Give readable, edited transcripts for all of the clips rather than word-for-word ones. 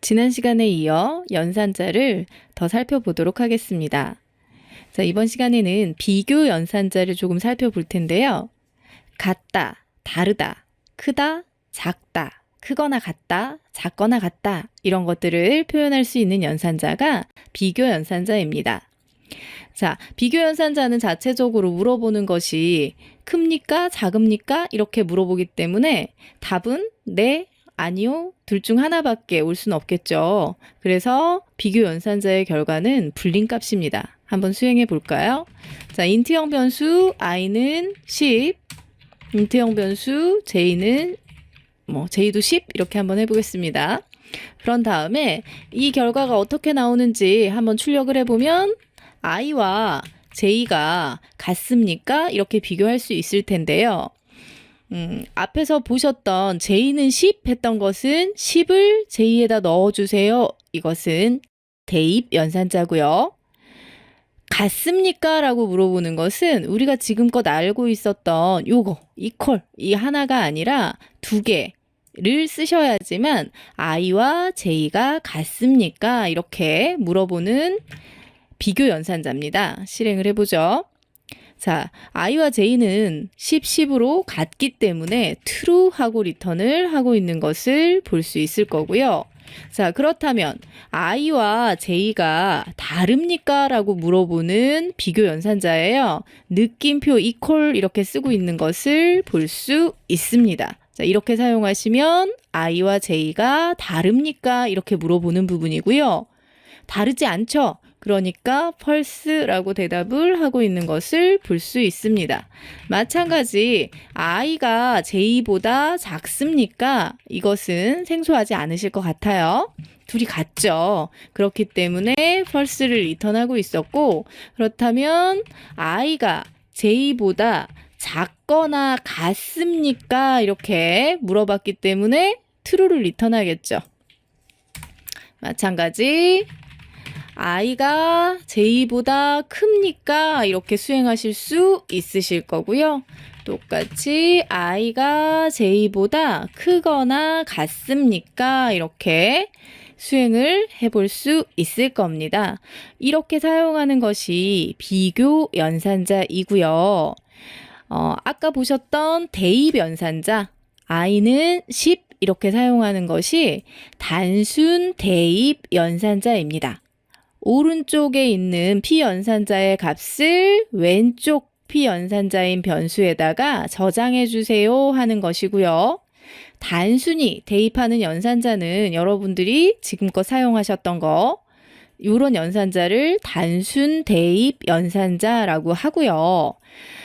지난 시간에 이어 연산자를 더 살펴보도록 하겠습니다. 자, 이번 시간에는 비교 연산자를 조금 살펴볼 텐데요. 같다, 다르다, 크다, 작다, 크거나 같다, 작거나 같다 이런 것들을 표현할 수 있는 연산자가 비교 연산자입니다. 자, 비교 연산자는 자체적으로 물어보는 것이 큽니까? 작습니까? 이렇게 물어보기 때문에 답은 네, 아니요, 둘 중 하나밖에 올 수는 없겠죠. 그래서 비교 연산자의 결과는 불린 값입니다. 한번 수행해 볼까요? 자, 인트형 변수 i는 10, 인트형 변수 j는 j도 10 이렇게 한번 해보겠습니다. 그런 다음에 이 결과가 어떻게 나오는지 한번 출력을 해보면 i와 j가 같습니까? 이렇게 비교할 수 있을 텐데요. 앞에서 보셨던 j는 10 했던 것은 10을 j에다 넣어주세요. 이것은 대입 연산자고요. 같습니까? 라고 물어보는 것은 우리가 지금껏 알고 있었던 요거, 이퀄, 이 하나가 아니라 두 개를 쓰셔야지만 i와 j가 같습니까? 이렇게 물어보는 비교 연산자입니다. 실행을 해보죠. 자, i와 j는 10, 10으로 같기 때문에 true 하고 리턴을 하고 있는 것을 볼 수 있을 거고요. 자, 그렇다면 i와 j가 다릅니까? 라고 물어보는 비교 연산자예요. 느낌표 equal 이렇게 쓰고 있는 것을 볼 수 있습니다. 자, 이렇게 사용하시면 i와 j가 다릅니까? 이렇게 물어보는 부분이고요. 다르지 않죠? 그러니까 false라고 대답을 하고 있는 것을 볼 수 있습니다. 마찬가지 i가 j보다 작습니까? 이것은 생소하지 않으실 것 같아요. 둘이 같죠. 그렇기 때문에 false를 리턴하고 있었고, 그렇다면 i가 j보다 작거나 같습니까? 이렇게 물어봤기 때문에 true를 리턴하겠죠. 마찬가지 i가 j보다 큽니까? 이렇게 수행하실 수 있으실 거고요. 똑같이 i가 j보다 크거나 같습니까? 이렇게 수행을 해볼 수 있을 겁니다. 이렇게 사용하는 것이 비교 연산자이고요. 아까 보셨던 대입 연산자 i는 10 이렇게 사용하는 것이 단순 대입 연산자입니다. 오른쪽에 있는 P연산자의 값을 왼쪽 P연산자인 변수에다가 저장해 주세요 하는 것이고요. 단순히 대입하는 연산자는 여러분들이 지금껏 사용하셨던 거, 이런 연산자를 단순 대입 연산자라고 하고요.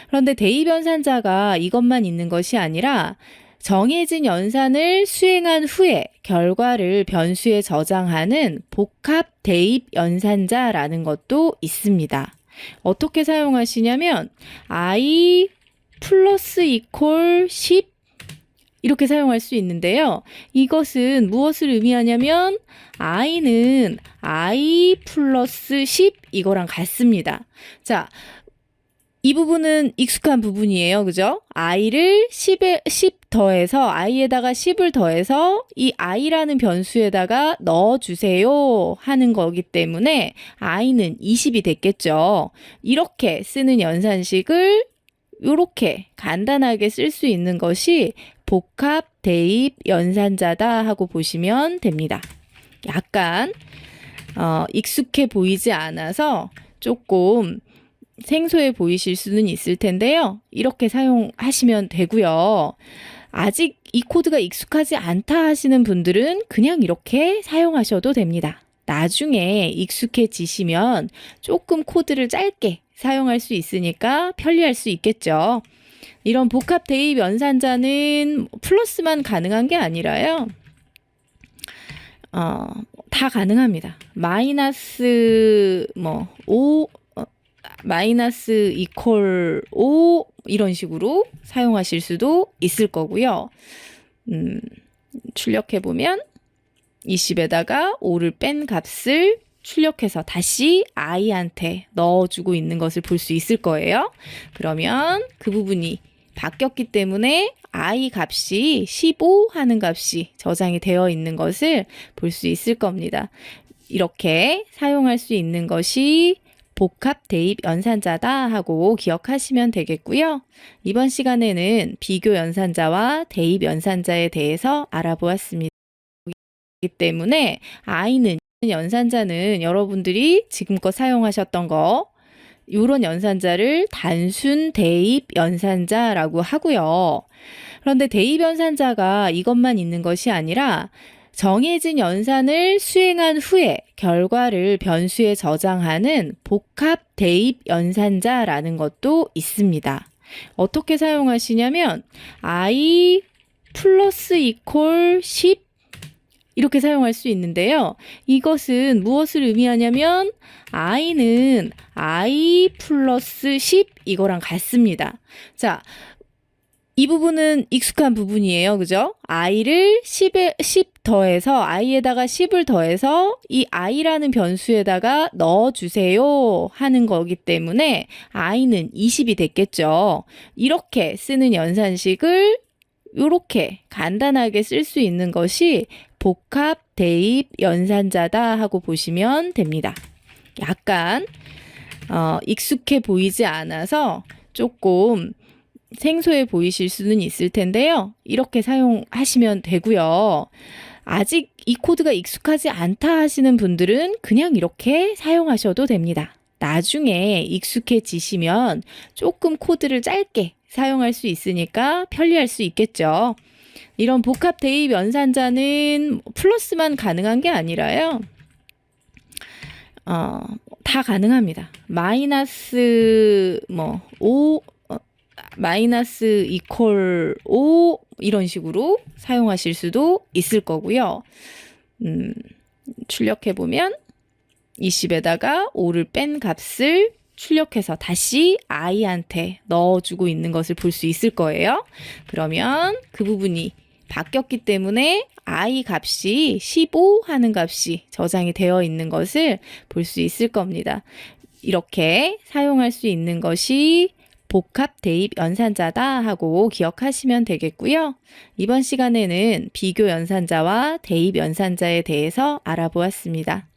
그런데 대입 연산자가 이것만 있는 것이 아니라 정해진 연산을 수행한 후에 결과를 변수에 저장하는 복합 대입 연산자라는 것도 있습니다. 어떻게 사용하시냐면 i 플러스 이퀄 10 이렇게 사용할 수 있는데요. 이것은 무엇을 의미하냐면 i는 i 플러스 10 이거랑 같습니다. 자, 이 부분은 익숙한 부분이에요. 그죠? i를 10 더해서 i에다가 10을 더해서 이 i라는 변수에다가 넣어주세요 하는 거기 때문에 i는 20이 됐겠죠. 이렇게 쓰는 연산식을 이렇게 간단하게 쓸 수 있는 것이 복합 대입 연산자다 하고 보시면 됩니다. 약간 익숙해 보이지 않아서 조금 생소해 보이실 수는 있을 텐데요. 이렇게 사용하시면 되고요. 아직 이 코드가 익숙하지 않다 하시는 분들은 그냥 이렇게 사용하셔도 됩니다. 나중에 익숙해지시면 조금 코드를 짧게 사용할 수 있으니까 편리할 수 있겠죠. 이런 복합 대입 연산자는 플러스만 가능한 게 아니라요. 다 가능합니다. 마이너스 5 마이너스 이퀄 5 이런 식으로 사용하실 수도 있을 거고요. 출력해보면 20에다가 5를 뺀 값을 출력해서 다시 i한테 넣어주고 있는 것을 볼 수 있을 거예요. 그러면 그 부분이 바뀌었기 때문에 I 값이 15 하는 값이 저장이 되어 있는 것을 볼 수 있을 겁니다. 이렇게 사용할 수 있는 것이 복합 대입 연산자다 하고 기억하시면 되겠고요. 이번 시간에는 비교 연산자와 대입 연산자에 대해서 알아보았습니다. 그렇기 때문에 I는 연산자는 여러분들이 지금껏 사용하셨던 거 이런 연산자를 단순 대입 연산자라고 하고요. 그런데 대입 연산자가 이것만 있는 것이 아니라 정해진 연산을 수행한 후에 결과를 변수에 저장하는 복합 대입 연산자라는 것도 있습니다. 어떻게 사용하시냐면 I 플러스 이퀄 10 이렇게 사용할 수 있는데요. 이것은 무엇을 의미하냐면 I는 I 플러스 10 이거랑 같습니다. 자, 이 부분은 익숙한 부분이에요. 그죠? I를 10 더해서 I에다가 10을 더해서 이 I라는 변수에다가 넣어주세요 하는 거기 때문에 I는 20이 됐겠죠. 이렇게 쓰는 연산식을 이렇게 간단하게 쓸 수 있는 것이 복합 대입 연산자다 하고 보시면 됩니다. 약간 익숙해 보이지 않아서 조금 생소해 보이실 수는 있을 텐데요. 이렇게 사용하시면 되고요. 아직 이 코드가 익숙하지 않다 하시는 분들은 그냥 이렇게 사용하셔도 됩니다. 나중에 익숙해지시면 조금 코드를 짧게 사용할 수 있으니까 편리할 수 있겠죠. 이런 복합 대입 연산자는 플러스만 가능한 게 아니라요. 다 가능합니다. 마이너스 5 마이너스 이퀄 5 이런 식으로 사용하실 수도 있을 거고요. 출력해보면 20에다가 5를 뺀 값을 출력해서 다시 I한테 넣어주고 있는 것을 볼 수 있을 거예요. 그러면 그 부분이 바뀌었기 때문에 I 값이 15 하는 값이 저장이 되어 있는 것을 볼 수 있을 겁니다. 이렇게 사용할 수 있는 것이 복합 대입 연산자다 하고 기억하시면 되겠고요. 이번 시간에는 비교 연산자와 대입 연산자에 대해서 알아보았습니다.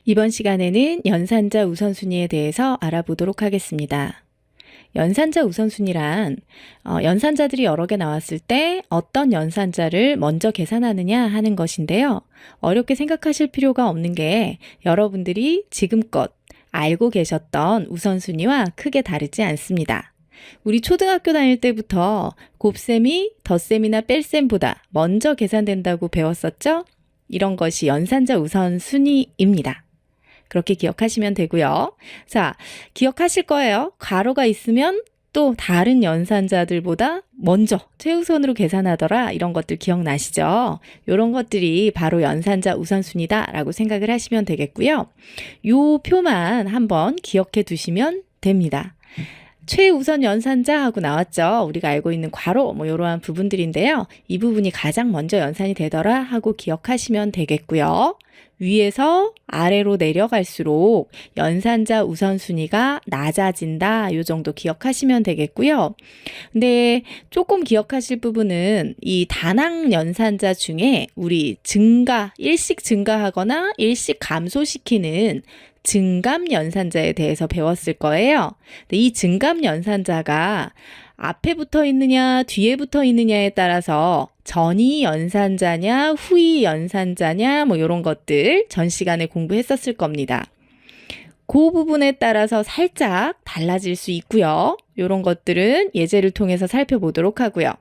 이번 시간에는 연산자 우선순위에 대해서 알아보도록 하겠습니다. 연산자 우선순위란 연산자들이 여러 개 나왔을 때 어떤 연산자를 먼저 계산하느냐 하는 것인데요. 어렵게 생각하실 필요가 없는 게 여러분들이 지금껏 알고 계셨던 우선순위와 크게 다르지 않습니다. 우리 초등학교 다닐 때부터 곱셈이 덧셈이나 뺄셈보다 먼저 계산된다고 배웠었죠? 이런 것이 연산자 우선순위입니다. 그렇게 기억하시면 되고요. 자, 기억하실 거예요. 괄호가 있으면 또 다른 연산자들보다 먼저 최우선으로 계산하더라. 이런 것들 기억나시죠? 이런 것들이 바로 연산자 우선순위다 라고 생각을 하시면 되겠고요. 요 표만 한번 기억해 두시면 됩니다. 최우선 연산자 하고 나왔죠. 우리가 알고 있는 괄호 이러한 부분들인데요. 이 부분이 가장 먼저 연산이 되더라 하고 기억하시면 되겠고요. 위에서 아래로 내려갈수록 연산자 우선순위가 낮아진다. 이 정도 기억하시면 되겠고요. 근데 조금 기억하실 부분은 이 단항 연산자 중에 우리 일씩 증가하거나 일씩 감소시키는 증감 연산자에 대해서 배웠을 거예요. 근데 이 증감 연산자가 앞에 붙어 있느냐, 뒤에 붙어 있느냐에 따라서 전이 연산자냐, 후이 연산자냐, 뭐 이런 것들 전 시간에 공부했었을 겁니다. 그 부분에 따라서 살짝 달라질 수 있고요. 이런 것들은 예제를 통해서 살펴보도록 하고요.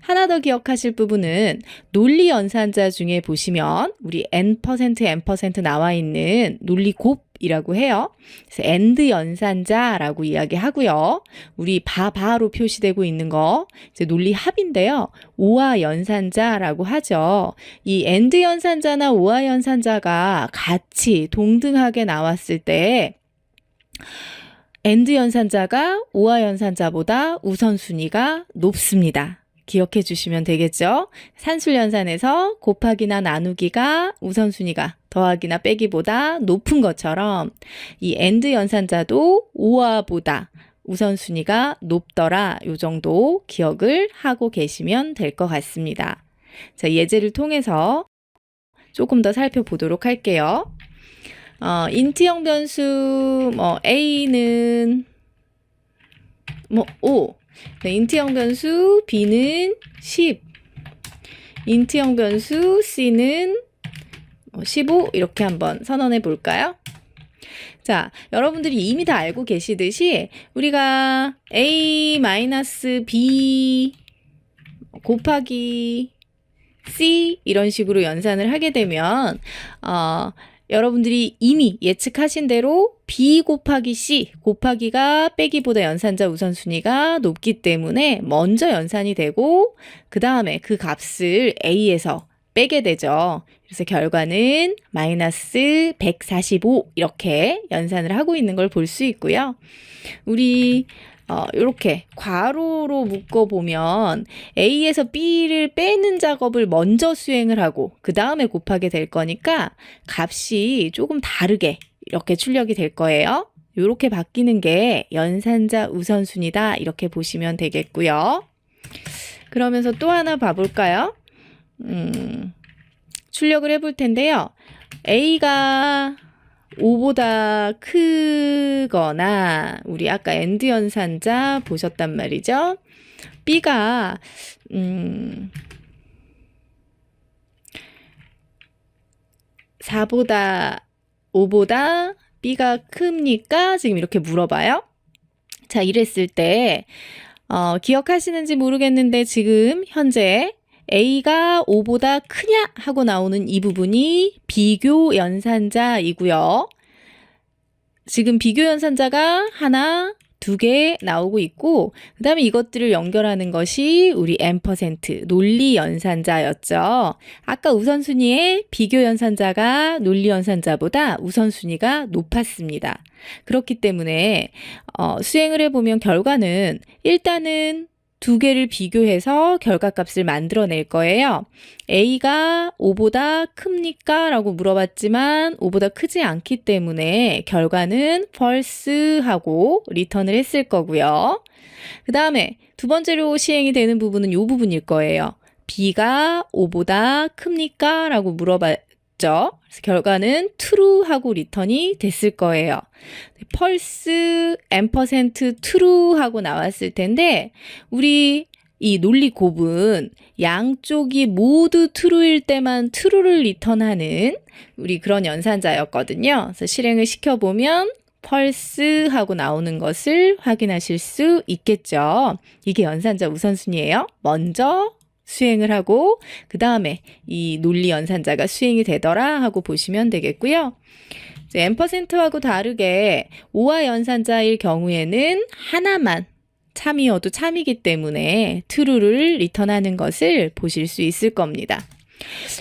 하나 더 기억하실 부분은 논리 연산자 중에 보시면 우리 n% 나와 있는 논리 곱이라고 해요. 그래서 and 연산자라고 이야기하고요. 우리 바로 표시되고 있는 거 이제 논리 합인데요. 오화 연산자라고 하죠. 이 and 연산자나 오화 연산자가 같이 동등하게 나왔을 때 and 연산자가 오화 연산자보다 우선순위가 높습니다. 기억해 주시면 되겠죠? 산술연산에서 곱하기나 나누기가 우선순위가 더하기나 빼기보다 높은 것처럼 이 and 연산자도 오화보다 우선순위가 높더라. 요 정도 기억을 하고 계시면 될 것 같습니다. 자, 예제를 통해서 조금 더 살펴보도록 할게요. 인트형 변수 A는 5 네, 인트형 변수 B는 10, 인트형 변수 C는 15 이렇게 한번 선언해 볼까요? 자, 여러분들이 이미 다 알고 계시듯이 우리가 A-B 곱하기 C 이런 식으로 연산을 하게 되면 여러분들이 이미 예측하신 대로 B 곱하기 C 곱하기가 빼기보다 연산자 우선순위가 높기 때문에 먼저 연산이 되고 그 다음에 그 값을 A에서 빼게 되죠. 그래서 결과는 마이너스 145 이렇게 연산을 하고 있는 걸 볼 수 있고요. 우리 이렇게 괄호로 묶어보면 A에서 B를 빼는 작업을 먼저 수행을 하고 그 다음에 곱하게 될 거니까 값이 조금 다르게 이렇게 출력이 될 거예요. 이렇게 바뀌는 게 연산자 우선순위다 이렇게 보시면 되겠고요. 그러면서 또 하나 봐볼까요? 출력을 해볼 텐데요. A가 5보다 크거나 우리 아까 and 연산자 보셨단 말이죠. B가 4보다 5보다 B가 큽니까? 지금 이렇게 물어봐요. 자, 이랬을 때 기억하시는지 모르겠는데 지금 현재 A가 5보다 크냐 하고 나오는 이 부분이 비교 연산자이고요. 지금 비교 연산자가 하나, 두 개 나오고 있고 그 다음에 이것들을 연결하는 것이 우리 n% 논리 연산자였죠. 아까 우선순위에 비교 연산자가 논리 연산자보다 우선순위가 높았습니다. 그렇기 때문에 수행을 해보면 결과는 일단은 두 개를 비교해서 결과값을 만들어낼 거예요. A가 5보다 큽니까? 라고 물어봤지만 5보다 크지 않기 때문에 결과는 false 하고 리턴을 했을 거고요. 그 다음에 두 번째로 시행이 되는 부분은 이 부분일 거예요. B가 5보다 큽니까? 라고 물어봤죠. 그래서 결과는 true 하고 리턴이 됐을 거예요. false, n% true 하고 나왔을 텐데 우리 이 논리 곱은 양쪽이 모두 true일 때만 true를 리턴하는 우리 그런 연산자였거든요. 그래서 실행을 시켜보면 false 하고 나오는 것을 확인하실 수 있겠죠. 이게 연산자 우선순위예요. 먼저 수행을 하고 그 다음에 이 논리 연산자가 수행이 되더라 하고 보시면 되겠고요. n%하고 다르게 오화 연산자일 경우에는 하나만 참이어도 참이기 때문에 true를 리턴하는 것을 보실 수 있을 겁니다.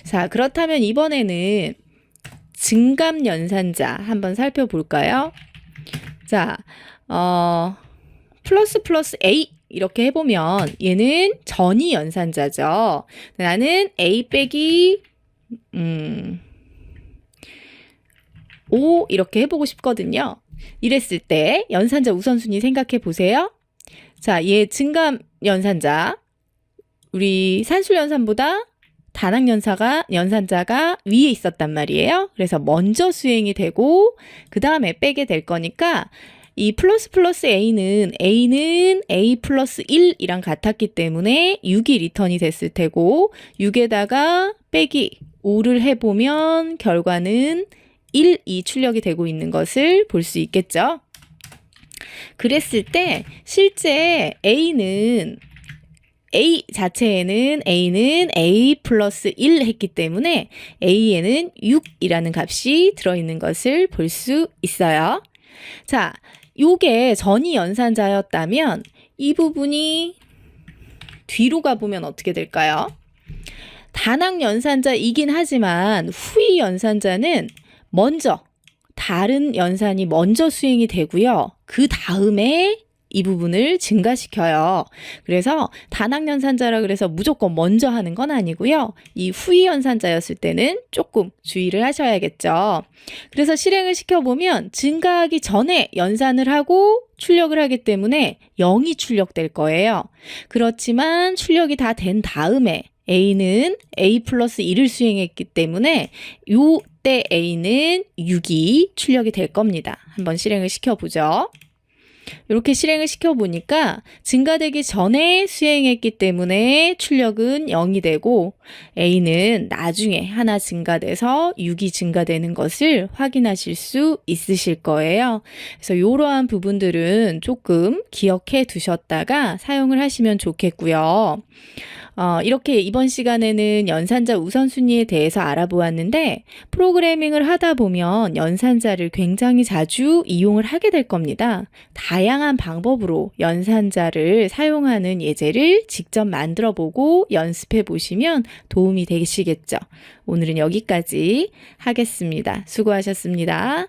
자, 그렇다면 이번에는 증감 연산자 한번 살펴볼까요? 자, 플러스 A 이렇게 해보면 얘는 전이 연산자죠. 나는 A 빼기 5 이렇게 해보고 싶거든요. 이랬을 때 연산자 우선순위 생각해 보세요. 자, 얘 증감 연산자 우리 산술 연산보다 연산자가 위에 있었단 말이에요. 그래서 먼저 수행이 되고 그 다음에 빼게 될 거니까 이 플러스 플러스 A는 A 플러스 1이랑 같았기 때문에 6이 리턴이 됐을 테고 6에다가 빼기 5를 해보면 결과는 1이 출력이 되고 있는 것을 볼 수 있겠죠. 그랬을 때 실제 A 자체에는 A는 A 플러스 1 했기 때문에 A에는 6이라는 값이 들어있는 것을 볼 수 있어요. 자, 요게 전이 연산자였다면 이 부분이 뒤로 가보면 어떻게 될까요? 단항 연산자이긴 하지만 후이 연산자는 먼저 다른 연산이 먼저 수행이 되고요. 그 다음에 이 부분을 증가시켜요. 그래서 단항 연산자라 그래서 무조건 먼저 하는 건 아니고요. 이 후이 연산자였을 때는 조금 주의를 하셔야겠죠. 그래서 실행을 시켜보면 증가하기 전에 연산을 하고 출력을 하기 때문에 0이 출력될 거예요. 그렇지만 출력이 다 된 다음에 A는 A 플러스 1을 수행했기 때문에 요때 A는 6이 출력이 될 겁니다. 한번 실행을 시켜보죠. 이렇게 실행을 시켜보니까 증가되기 전에 수행했기 때문에 출력은 0이 되고 A는 나중에 하나 증가돼서 6이 증가되는 것을 확인하실 수 있으실 거예요. 그래서 이러한 부분들은 조금 기억해 두셨다가 사용을 하시면 좋겠고요. 이렇게 이번 시간에는 연산자 우선순위에 대해서 알아보았는데 프로그래밍을 하다 보면 연산자를 굉장히 자주 이용을 하게 될 겁니다. 다양한 방법으로 연산자를 사용하는 예제를 직접 만들어 보고 연습해 보시면 도움이 되시겠죠. 오늘은 여기까지 하겠습니다. 수고하셨습니다.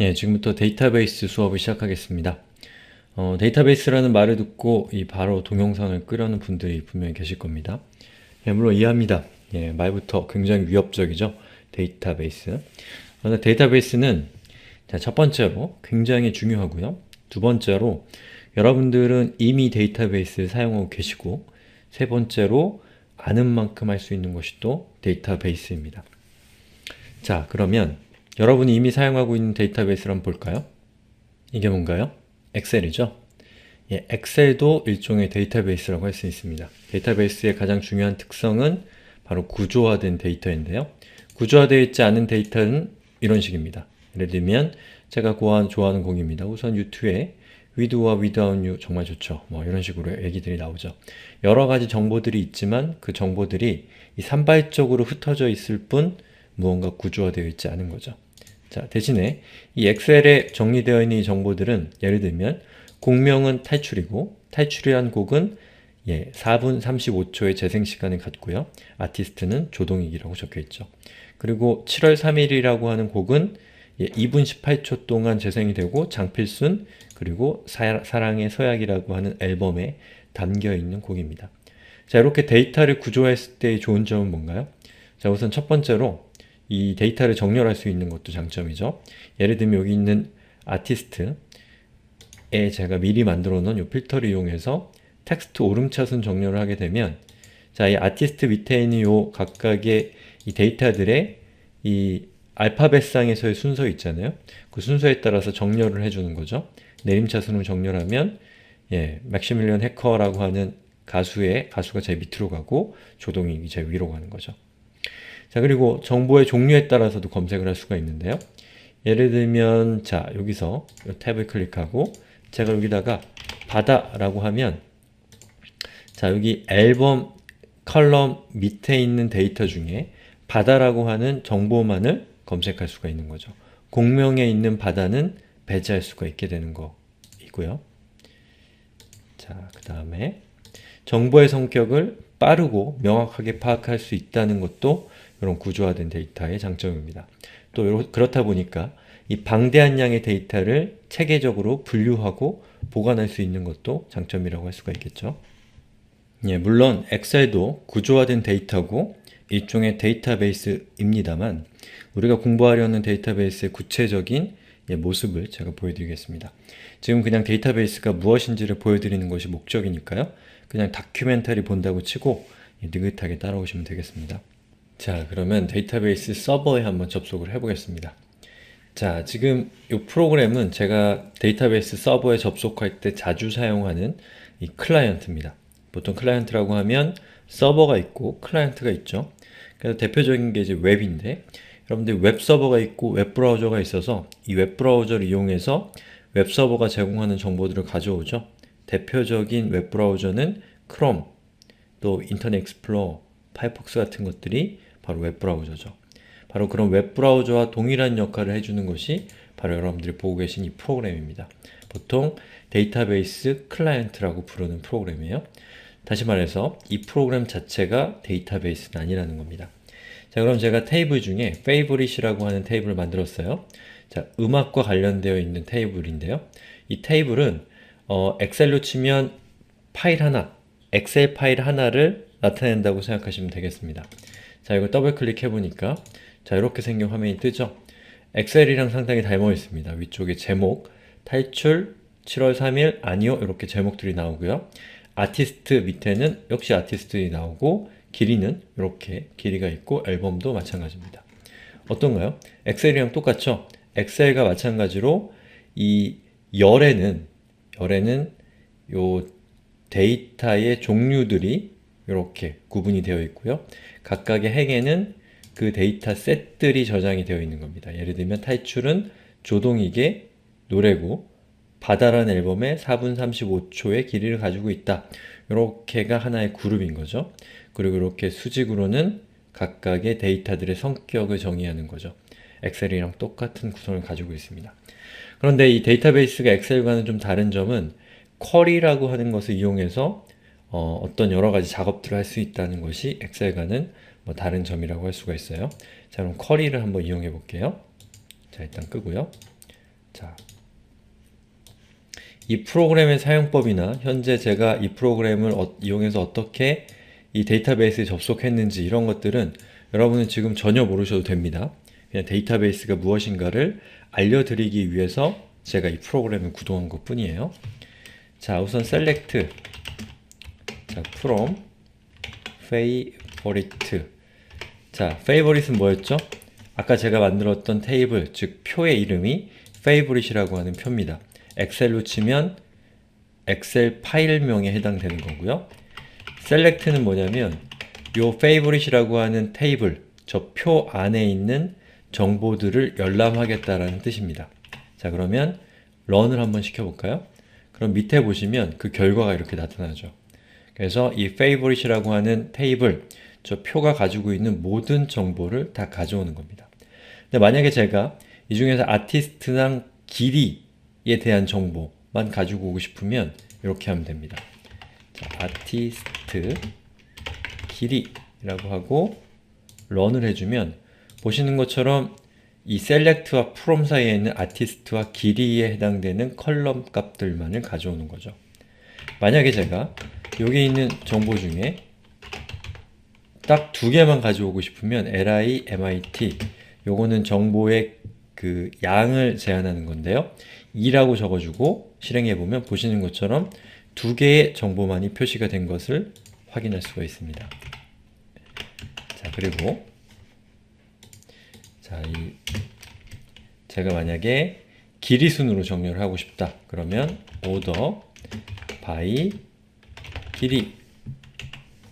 예, 지금부터 데이터베이스 수업을 시작하겠습니다. 데이터베이스라는 말을 듣고 바로 동영상을 끄려는 분들이 분명히 계실 겁니다. 예, 물론 이해합니다. 예, 말부터 굉장히 위협적이죠. 데이터베이스. 그런데 데이터베이스는 자, 첫 번째로 굉장히 중요하고요. 두 번째로 여러분들은 이미 데이터베이스를 사용하고 계시고, 세 번째로 아는 만큼 할 수 있는 것이 또 데이터베이스입니다. 자, 그러면 여러분이 이미 사용하고 있는 데이터베이스를 한번 볼까요? 이게 뭔가요? 엑셀이죠? 예, 엑셀도 일종의 데이터베이스라고 할 수 있습니다. 데이터베이스의 가장 중요한 특성은 바로 구조화된 데이터인데요. 구조화되어 있지 않은 데이터는 이런 식입니다. 예를 들면 제가 좋아하는 곡입니다. 우선 U2의 With와 Without You 정말 좋죠. 뭐 이런 식으로 얘기들이 나오죠. 여러 가지 정보들이 있지만 그 정보들이 산발적으로 흩어져 있을 뿐 무언가 구조화되어 있지 않은 거죠. 자, 대신에 이 엑셀에 정리되어 있는 이 정보들은 예를 들면 곡명은 탈출이고 탈출이란 곡은 4분 35초의 재생 시간을 갖고요. 아티스트는 조동익이라고 적혀 있죠. 그리고 7월 3일이라고 하는 곡은 2분 18초 동안 재생이 되고 장필순 그리고 사랑의 서약이라고 하는 앨범에 담겨 있는 곡입니다. 자, 이렇게 데이터를 구조했을 때의 좋은 점은 뭔가요? 자, 우선 첫 번째로 이 데이터를 정렬할 수 있는 것도 장점이죠. 예를 들면 여기 있는 아티스트에 제가 미리 만들어 놓은 이 필터를 이용해서 텍스트 오름차순 정렬을 하게 되면 자, 이 아티스트 밑에 있는 이 각각의 이 데이터들의 이 알파벳상에서의 순서 있잖아요. 그 순서에 따라서 정렬을 해주는 거죠. 내림차순으로 정렬하면 맥시밀리언 해커라고 하는 가수가 제일 밑으로 가고 조동익이 제일 위로 가는 거죠. 자, 그리고 정보의 종류에 따라서도 검색을 할 수가 있는데요. 예를 들면 자, 여기서 이 탭을 클릭하고 제가 여기다가 바다라고 하면 자, 여기 앨범 컬럼 밑에 있는 데이터 중에 바다라고 하는 정보만을 검색할 수가 있는 거죠. 곡명에 있는 바다는 배제할 수가 있게 되는 거이고요. 자, 그 다음에 정보의 성격을 빠르고 명확하게 파악할 수 있다는 것도 이런 구조화된 데이터의 장점입니다. 또 그렇다 보니까 이 방대한 양의 데이터를 체계적으로 분류하고 보관할 수 있는 것도 장점이라고 할 수가 있겠죠. 예, 물론 엑셀도 구조화된 데이터고 일종의 데이터베이스입니다만 우리가 공부하려는 데이터베이스의 구체적인 모습을 제가 보여드리겠습니다. 지금 그냥 데이터베이스가 무엇인지를 보여드리는 것이 목적이니까요. 그냥 다큐멘터리 본다고 치고 느긋하게 따라오시면 되겠습니다. 자, 그러면 데이터베이스 서버에 한번 접속을 해보겠습니다. 자, 지금 이 프로그램은 제가 데이터베이스 서버에 접속할 때 자주 사용하는 이 클라이언트입니다. 보통 클라이언트라고 하면 서버가 있고 클라이언트가 있죠. 그래서 대표적인 게 이제 웹인데 여러분들 웹 서버가 있고 웹 브라우저가 있어서 이 웹 브라우저를 이용해서 웹 서버가 제공하는 정보들을 가져오죠. 대표적인 웹 브라우저는 크롬, 또 인터넷 익스플로러, 파이어폭스 같은 것들이 바로 웹 브라우저죠. 바로 그런 웹 브라우저와 동일한 역할을 해주는 것이 바로 여러분들이 보고 계신 이 프로그램입니다. 보통 데이터베이스 클라이언트라고 부르는 프로그램이에요. 다시 말해서 이 프로그램 자체가 데이터베이스는 아니라는 겁니다. 자, 그럼 제가 테이블 중에 favorite이라고 하는 테이블을 만들었어요. 자, 음악과 관련되어 있는 테이블인데요. 이 테이블은 엑셀로 치면 파일 하나, 엑셀 파일 하나를 나타낸다고 생각하시면 되겠습니다. 자, 이거 더블 클릭해 보니까 자, 이렇게 생긴 화면이 뜨죠. 엑셀이랑 상당히 닮아 있습니다. 위쪽에 제목, 탈출, 7월 3일, 아니요, 이렇게 제목들이 나오고요. 아티스트 밑에는 역시 아티스트들이 나오고 길이는 이렇게 길이가 있고 앨범도 마찬가지입니다. 어떤가요? 엑셀이랑 똑같죠? 엑셀과 마찬가지로 이 열에는 요 데이터의 종류들이 이렇게 구분이 되어 있고요. 각각의 행에는 그 데이터 셋들이 저장이 되어 있는 겁니다. 예를 들면 탈출은 조동익의 노래고 바다라는 앨범에 4분 35초의 길이를 가지고 있다. 이렇게가 하나의 그룹인 거죠. 그리고 이렇게 수직으로는 각각의 데이터들의 성격을 정의하는 거죠. 엑셀이랑 똑같은 구성을 가지고 있습니다. 그런데 이 데이터베이스가 엑셀과는 좀 다른 점은 쿼리라고 하는 것을 이용해서 어떤 여러 가지 작업들을 할 수 있다는 것이 엑셀과는 다른 점이라고 할 수가 있어요. 자, 그럼 쿼리를 한번 이용해 볼게요. 자, 일단 끄고요. 자, 이 프로그램의 사용법이나 현재 제가 이 프로그램을 이용해서 어떻게 이 데이터베이스에 접속했는지 이런 것들은 여러분은 지금 전혀 모르셔도 됩니다. 그냥 데이터베이스가 무엇인가를 알려드리기 위해서 제가 이 프로그램을 구동한 것 뿐이에요. 자, 우선 select 자, from favorite. 자, favorite은 뭐였죠? 아까 제가 만들었던 테이블, 즉 표의 이름이 favorite이라고 하는 표입니다. 엑셀로 치면 엑셀 파일명에 해당되는 거고요. select는 뭐냐면 요 favorite이라고 하는 테이블, 저 표 안에 있는 정보들을 열람하겠다라는 뜻입니다. 자, 그러면 run을 한번 시켜볼까요? 그럼 밑에 보시면 그 결과가 이렇게 나타나죠. 그래서 이 favorite이라고 하는 테이블, 저 표가 가지고 있는 모든 정보를 다 가져오는 겁니다. 근데 만약에 제가 이 중에서 아티스트랑 길이에 대한 정보만 가지고 오고 싶으면 이렇게 하면 됩니다. 자, 아티스트 길이라고 하고 run을 해주면 보시는 것처럼 이 select와 from 사이에 있는 아티스트와 길이에 해당되는 컬럼 값들만을 가져오는 거죠. 만약에 제가 여기 있는 정보 중에 딱 두 개만 가져오고 싶으면 lit 요거는 정보의 그 양을 제한하는 건데요. 2라고 적어주고 실행해보면 보시는 것처럼 두 개의 정보만이 표시가 된 것을 확인할 수가 있습니다. 자, 그리고 자, 제가 만약에 길이 순으로 정렬을 하고 싶다. 그러면 order by 길이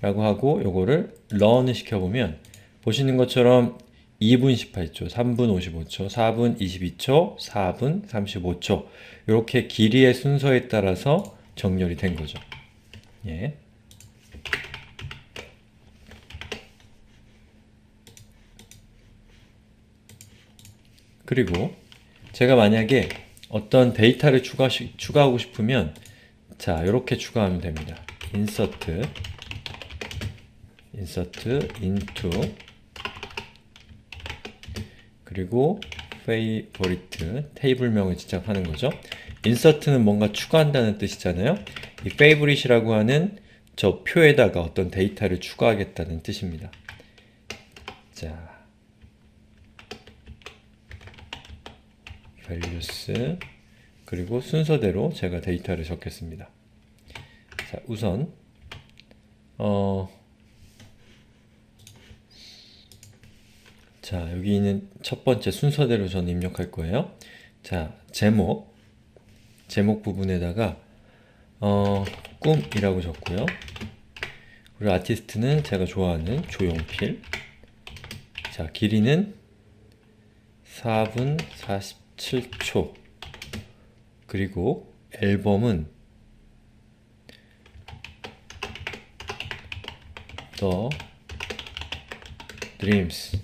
라고 하고 요거를 run을 시켜보면 보시는 것처럼 2분 18초, 3분 55초, 4분 22초, 4분 35초 이렇게 길이의 순서에 따라서 정렬이 된 거죠. 예. 그리고 제가 만약에 어떤 데이터를 추가하고 싶으면 자, 이렇게 추가하면 됩니다. insert into 그리고 favorite 테이블명을 지정하는 거죠. insert는 뭔가 추가한다는 뜻이잖아요. 이 favorite이라고 하는 저 표에다가 어떤 데이터를 추가하겠다는 뜻입니다. 자, values 그리고 순서대로 제가 데이터를 적겠습니다. 자, 우선 자, 여기 있는 첫 번째 순서대로 저는 입력할 거예요. 자, 제목 부분에다가 꿈이라고 적고요. 그리고 아티스트는 제가 좋아하는 조용필. 자, 길이는 4분 47초. 그리고 앨범은 The Dreams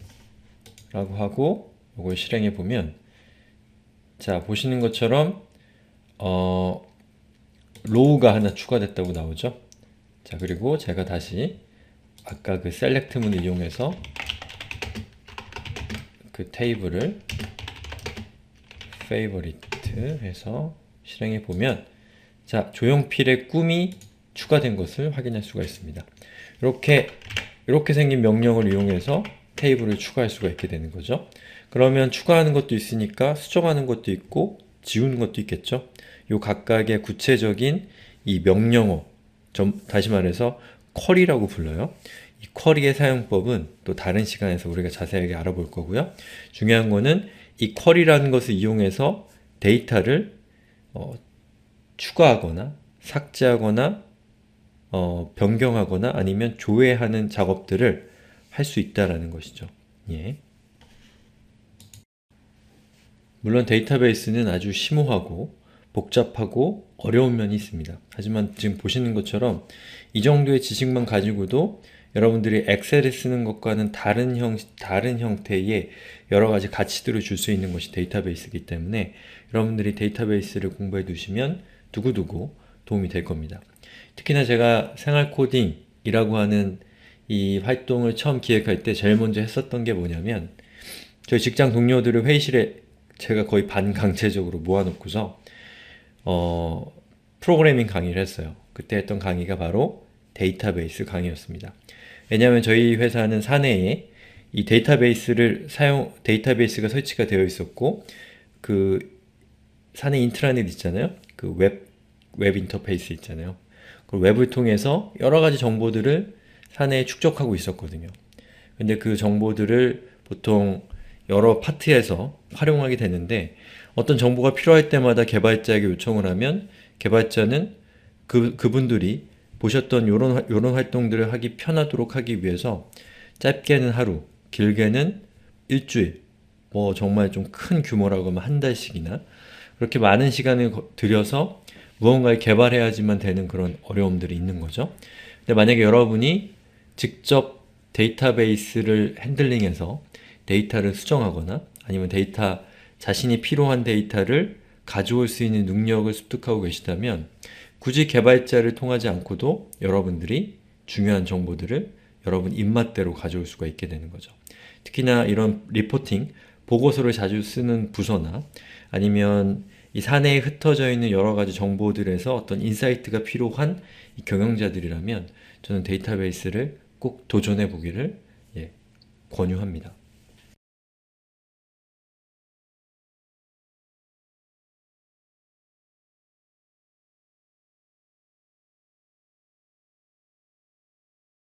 라고 하고 이걸 실행해 보면 자, 보시는 것처럼 로우가 하나 추가됐다고 나오죠. 자, 그리고 제가 다시 아까 그 select 문을 이용해서 그 테이블을 favorite 해서 실행해 보면 자, 조용필의 꿈이 추가된 것을 확인할 수가 있습니다. 이렇게 생긴 명령을 이용해서 테이블을 추가할 수가 있게 되는 거죠. 그러면 추가하는 것도 있으니까 수정하는 것도 있고 지우는 것도 있겠죠. 요 각각의 구체적인 이 명령어, 다시 말해서 쿼리라고 불러요. 이 쿼리의 사용법은 또 다른 시간에서 우리가 자세하게 알아볼 거고요. 중요한 거는 이 쿼리라는 것을 이용해서 데이터를 추가하거나 삭제하거나 변경하거나 아니면 조회하는 작업들을 할 수 있다라는 것이죠. 예. 물론 데이터베이스는 아주 심오하고 복잡하고 어려운 면이 있습니다. 하지만 지금 보시는 것처럼 이 정도의 지식만 가지고도 여러분들이 엑셀을 쓰는 것과는 다른 형태의 여러 가지 가치들을 줄 수 있는 것이 데이터베이스이기 때문에 여러분들이 데이터베이스를 공부해 두시면 두고두고 도움이 될 겁니다. 특히나 제가 생활 코딩이라고 하는 이 활동을 처음 기획할 때 제일 먼저 했었던 게 뭐냐면 저희 직장 동료들을 회의실에 제가 거의 반강제적으로 모아놓고서 프로그래밍 강의를 했어요. 그때 했던 강의가 바로 데이터베이스 강의였습니다. 왜냐하면 저희 회사는 사내에 이 데이터베이스가 설치가 되어 있었고, 그 사내 인트라넷 있잖아요. 그 웹 인터페이스 있잖아요. 그 웹을 통해서 여러 가지 정보들을 사내에 축적하고 있었거든요. 근데 그 정보들을 보통 여러 파트에서 활용하게 되는데, 어떤 정보가 필요할 때마다 개발자에게 요청을 하면 개발자는 그분들이 보셨던 요런 활동들을 하기 편하도록 하기 위해서 짧게는 하루, 길게는 일주일, 뭐 정말 좀 큰 규모라고 하면 한 달씩이나 그렇게 많은 시간을 들여서 무언가를 개발해야지만 되는 그런 어려움들이 있는 거죠. 근데 만약에 여러분이 직접 데이터베이스를 핸들링해서 데이터를 수정하거나 아니면 자신이 필요한 데이터를 가져올 수 있는 능력을 습득하고 계시다면 굳이 개발자를 통하지 않고도 여러분들이 중요한 정보들을 여러분 입맛대로 가져올 수가 있게 되는 거죠. 특히나 이런 리포팅, 보고서를 자주 쓰는 부서나 아니면 이 사내에 흩어져 있는 여러 가지 정보들에서 어떤 인사이트가 필요한 이 경영자들이라면 저는 데이터베이스를 꼭 도전해 보기를 권유합니다.